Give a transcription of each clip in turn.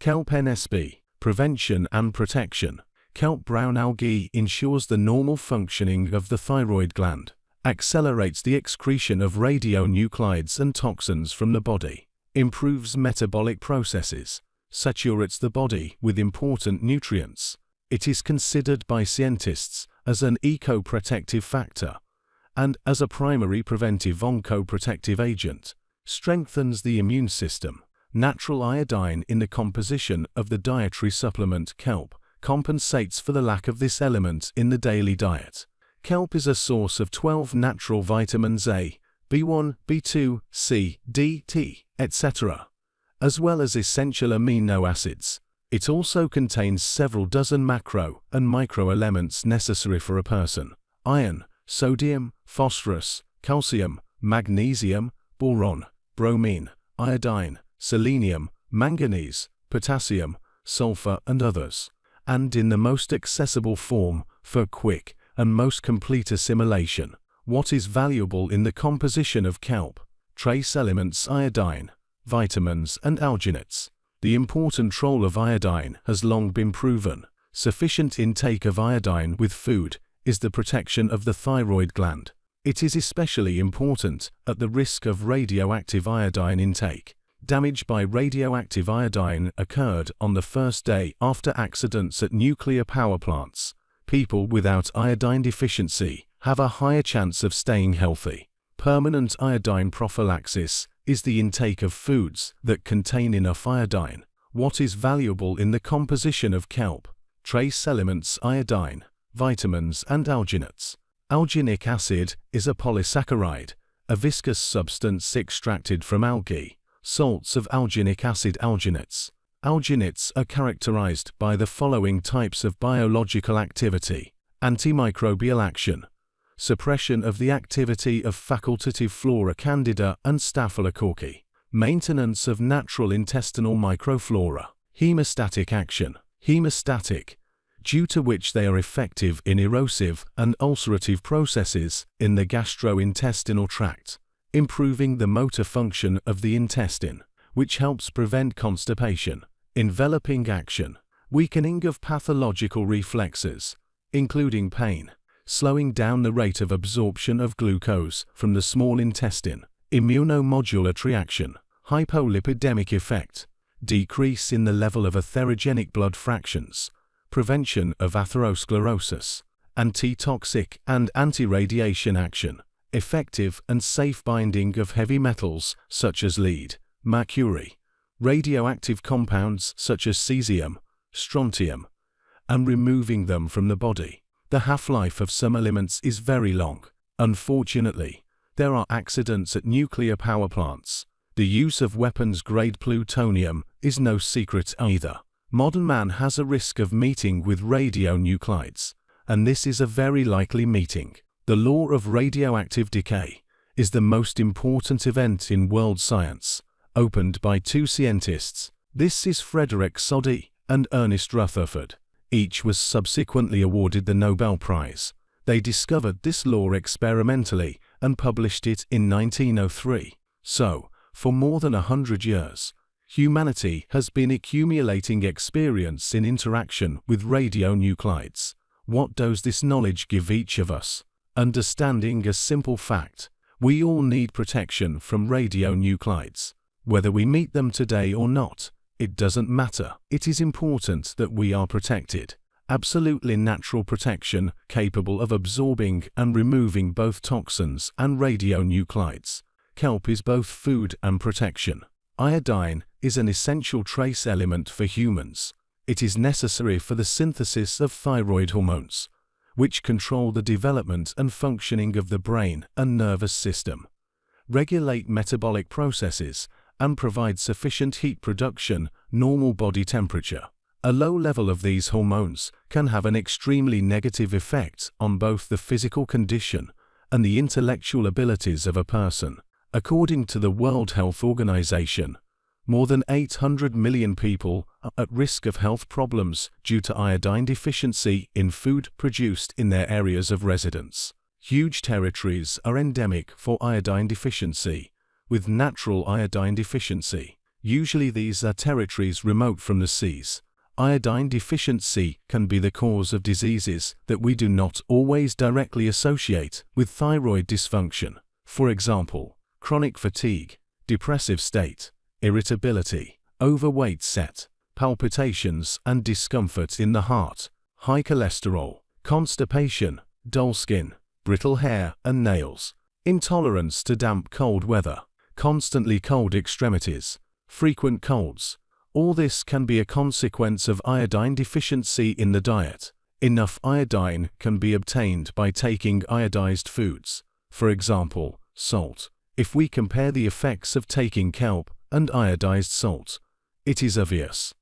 Kelp NSP, prevention and protection. Kelp brown algae ensures the normal functioning of the thyroid gland, accelerates the excretion of radionuclides and toxins from the body, improves metabolic processes, saturates the body with important nutrients. It is considered by scientists as an ecoprotective factor and as a primary preventive oncoprotective agent, strengthens the immune system. Natural iodine in the composition of the dietary supplement Kelp compensates for the lack of this element in the daily diet. Kelp is a source of 12 natural vitamins A, B1, B2, C, D, T, etc., as well as essential amino acids. It also contains several dozen macro and micro elements necessary for a person: iron, sodium, phosphorus, calcium, magnesium, boron, bromine, iodine, selenium, manganese, potassium, sulfur, and others, and in the most accessible form for quick and most complete assimilation. What is valuable in the composition of Kelp? Trace elements: iodine, vitamins, and alginates. The important role of iodine has long been proven. Sufficient intake of iodine with food is the protection of the thyroid gland. It is especially important at the risk of radioactive iodine intake. Damage by radioactive iodine occurred on the first day after accidents at nuclear power plants. People without iodine deficiency have a higher chance of staying healthy. Permanent iodine prophylaxis is the intake of foods that contain enough iodine. What is valuable in the composition of Kelp? Trace elements: iodine, vitamins, and alginates. Alginic acid is a polysaccharide, a viscous substance extracted from algae. Salts of alginic acid: alginates. Alginates are characterized by the following types of biological activity: antimicrobial action, suppression of the activity of facultative flora, candida and staphylococci, maintenance of natural intestinal microflora, hemostatic action, hemostatic, due to which they are effective in erosive and ulcerative processes in the gastrointestinal tract, improving the motor function of the intestine, which helps prevent constipation. Enveloping action, weakening of pathological reflexes, including pain, slowing down the rate of absorption of glucose from the small intestine. Immunomodulatory action, hypolipidemic effect, decrease in the level of atherogenic blood fractions, prevention of atherosclerosis. Antitoxic and anti-radiation action, effective and safe binding of heavy metals such as lead, mercury, radioactive compounds such as cesium, strontium, and removing them from the body. The half-life of some elements is very long. Unfortunately, there are accidents at nuclear power plants. The use of weapons-grade plutonium is no secret either. Modern man has a risk of meeting with radionuclides, and this is a very likely meeting. The law of radioactive decay is the most important event in world science, opened by two scientists. This is Frederick Soddy and Ernest Rutherford. Each was subsequently awarded the Nobel Prize. They discovered this law experimentally and published it in 1903. So, for more than 100 years, humanity has been accumulating experience in interaction with radionuclides. What does this knowledge give each of us? Understanding a simple fact: we all need protection from radionuclides. Whether we meet them today or not, it doesn't matter. It is important that we are protected. Absolutely natural protection capable of absorbing and removing both toxins and radionuclides. Kelp is both food and protection. Iodine is an essential trace element for humans. It is necessary for the synthesis of thyroid hormones, which control the development and functioning of the brain and nervous system, regulate metabolic processes, and provide sufficient heat production, normal body temperature. A low level of these hormones can have an extremely negative effect on both the physical condition and the intellectual abilities of a person. According to the World Health Organization, more than 800 million people are at risk of health problems due to iodine deficiency in food produced in their areas of residence. Huge territories are endemic for iodine deficiency, with natural iodine deficiency. Usually these are territories remote from the seas. Iodine deficiency can be the cause of diseases that we do not always directly associate with thyroid dysfunction. For example, chronic fatigue, depressive state, irritability, overweight set, palpitations and discomfort in the heart, high cholesterol, constipation, dull skin, brittle hair and nails, intolerance to damp cold weather, constantly cold extremities, frequent colds. All this can be a consequence of iodine deficiency in the diet. Enough iodine can be obtained by taking iodized foods, for example, salt. If we compare the effects of taking kelp and iodized salt, it is obvious.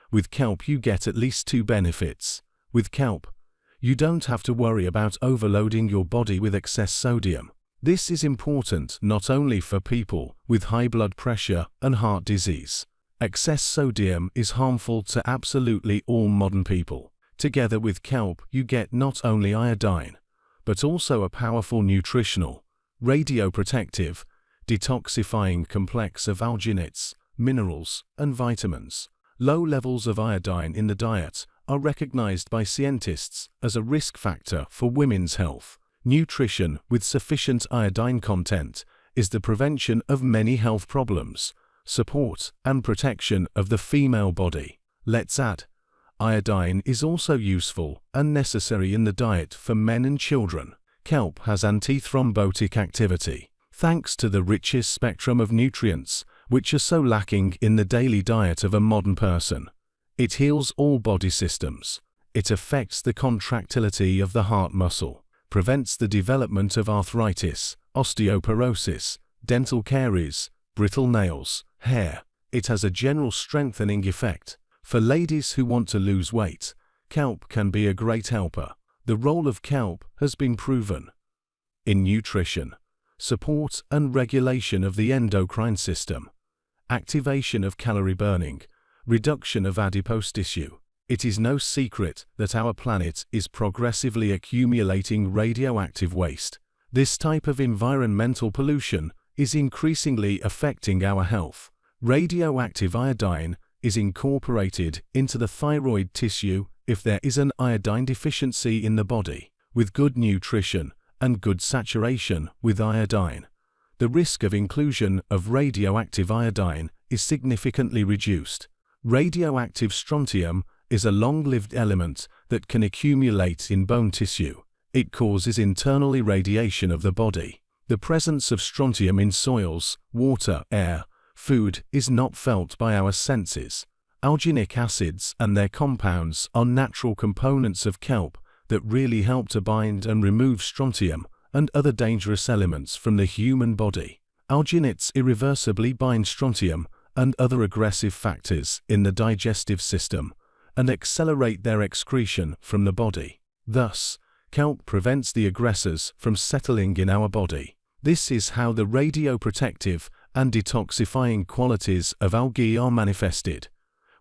With kelp you get at least two benefits. With kelp, you don't have to worry about overloading your body with excess sodium. This is important not only for people with high blood pressure and heart disease. Excess sodium is harmful to absolutely all modern people. Together with kelp you get not only iodine, but also a powerful nutritional, radioprotective, detoxifying complex of alginates, minerals, and vitamins. Low levels of iodine in the diet are recognized by scientists as a risk factor for women's health. Nutrition with sufficient iodine content is the prevention of many health problems, support and protection of the female body. Let's add, iodine is also useful and necessary in the diet for men and children. Kelp has antithrombotic activity, thanks to the richest spectrum of nutrients, which are so lacking in the daily diet of a modern person. It heals all body systems. It affects the contractility of the heart muscle, prevents the development of arthritis, osteoporosis, dental caries, brittle nails, hair. It has a general strengthening effect. For ladies who want to lose weight, kelp can be a great helper. The role of kelp has been proven in nutrition, support and regulation of the endocrine system, activation of calorie burning, reduction of adipose tissue. It is no secret that our planet is progressively accumulating radioactive waste. This type of environmental pollution is increasingly affecting our health. Radioactive iodine is incorporated into the thyroid tissue if there is an iodine deficiency in the body. With good nutrition and good saturation with iodine, the risk of inclusion of radioactive iodine is significantly reduced. Radioactive strontium is a long-lived element that can accumulate in bone tissue. It causes internal irradiation of the body. The presence of strontium in soils, water, air, food is not felt by our senses. Alginic acids and their compounds are natural components of kelp that really help to bind and remove strontium and other dangerous elements from the human body. Alginates irreversibly bind strontium and other aggressive factors in the digestive system and accelerate their excretion from the body. Thus, kelp prevents the aggressors from settling in our body. This is how the radioprotective and detoxifying qualities of algae are manifested,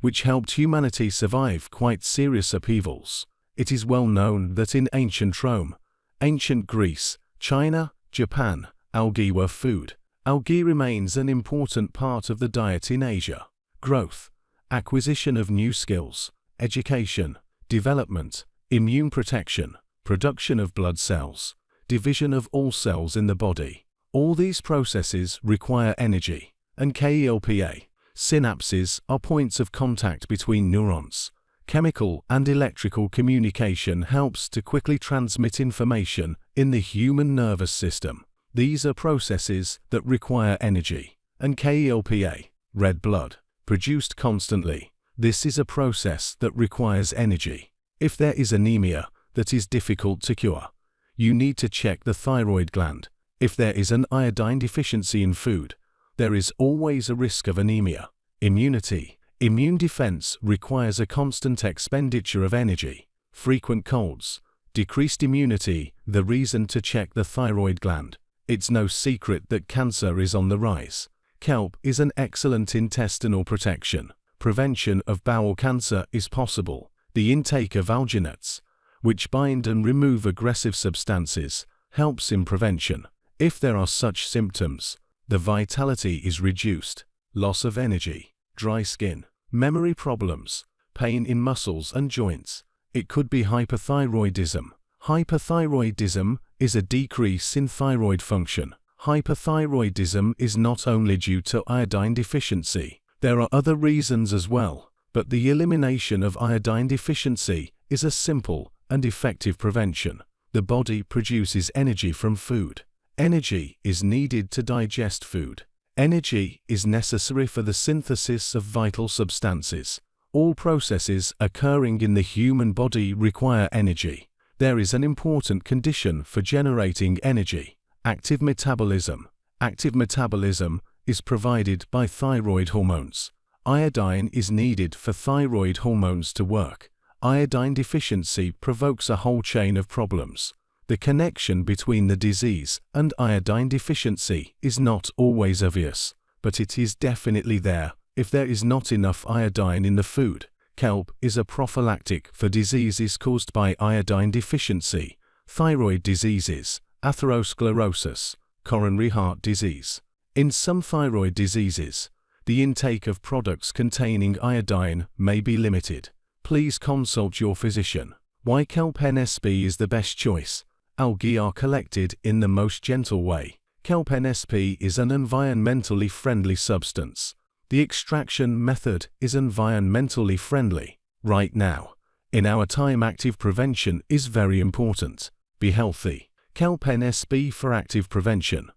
which helped humanity survive quite serious upheavals. It is well known that in ancient Rome, ancient Greece, China, Japan, algae were food. Algae remains an important part of the diet in Asia. Growth, acquisition of new skills, education, development, immune protection, production of blood cells, division of all cells in the body. All these processes require energy, and KELPA. Synapses are points of contact between neurons. Chemical and electrical communication helps to quickly transmit information in the human nervous system. These are processes that require energy, and KELPA, red blood, produced constantly. This is a process that requires energy. If there is anemia that is difficult to cure, you need to check the thyroid gland. If there is an iodine deficiency in food, there is always a risk of anemia. Immunity. Immune defense requires a constant expenditure of energy. Frequent colds. Decreased immunity. The reason to check the thyroid gland. It's no secret that cancer is on the rise. Kelp is an excellent intestinal protection. Prevention of bowel cancer is possible. The intake of alginates, which bind and remove aggressive substances, helps in prevention. If there are such symptoms, the vitality is reduced. loss of energy, dry skin, memory problems, pain in muscles and joints. It could be hyperthyroidism. Hyperthyroidism is a decrease in thyroid function. Hyperthyroidism is not only due to iodine deficiency. There are other reasons as well, but the elimination of iodine deficiency is a simple and effective prevention. The body produces energy from food. Energy is needed to digest food. Energy is necessary for the synthesis of vital substances. All processes occurring in the human body require energy. There is an important condition for generating energy: active metabolism. Active metabolism is provided by thyroid hormones. Iodine is needed for thyroid hormones to work. Iodine deficiency provokes a whole chain of problems. The connection between the disease and iodine deficiency is not always obvious, but it is definitely there if there is not enough iodine in the food. Kelp is a prophylactic for diseases caused by iodine deficiency: thyroid diseases, atherosclerosis, coronary heart disease. In some thyroid diseases, the intake of products containing iodine may be limited. Please consult your physician. Why Kelp NSP is the best choice? Algae are collected in the most gentle way. Kelp NSP is an environmentally friendly substance. The extraction method is environmentally friendly. Right now, in our time, active prevention is very important. Be healthy. Kelp NSP for active prevention.